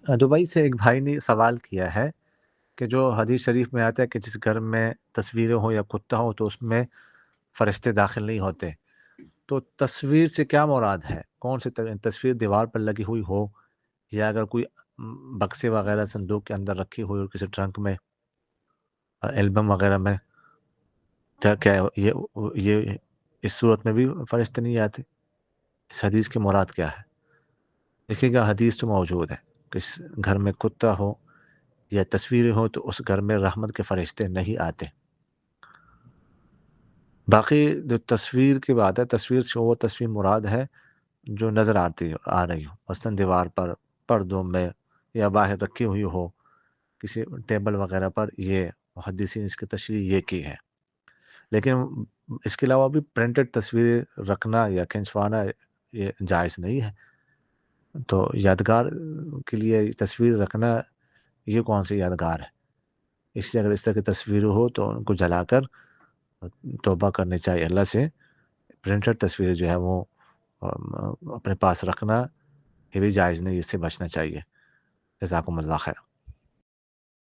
Dubai سے ایک بھائی نے سوال کیا ہے کہ جو حدیث شریف میں آتا ہے کہ جس گھر میں تصویریں ہوں یا کتا ہو تو اس میں فرشتے داخل نہیں ہوتے، تو تصویر سے کیا مراد ہے؟ کون سی تصویر دیوار پر لگی ہوئی ہو، یا اگر کوئی بکسے وغیرہ صندوق کے اندر رکھی ہوئی ہو، کسی ٹرنک میں، البم وغیرہ میں، کیا یہ اس صورت میں بھی فرشتے نہیں آتے؟ اس حدیث کی مراد کیا ہے؟ دیکھیے گا، حدیث تو موجود ہے کہ اس گھر میں کتا ہو یا تصویریں ہو تو اس گھر میں رحمت کے فرشتے نہیں آتے۔ باقی جو تصویر کی بات ہے، تصویر سے وہ تصویر مراد ہے جو نظر آ رہی ہو، مثلاً دیوار پر، پردوں میں، یا باہر رکھی ہوئی ہو کسی ٹیبل وغیرہ پر، یہ محدثین اس کی تشریح یہ کی ہے۔ لیکن اس کے علاوہ بھی پرنٹڈ تصویریں رکھنا یا کھنچوانا یہ جائز نہیں ہے۔ تو یادگار کے لیے تصویر رکھنا، یہ کون سی یادگار ہے؟ اس لیے اگر اس طرح کی تصویر ہو تو ان کو جلا کر توبہ کرنی چاہیے اللہ سے۔ پرنٹڈ تصویر جو ہے وہ اپنے پاس رکھنا یہ بھی جائز نہیں، اس سے بچنا چاہیے۔ جزاکم اللہ خیر۔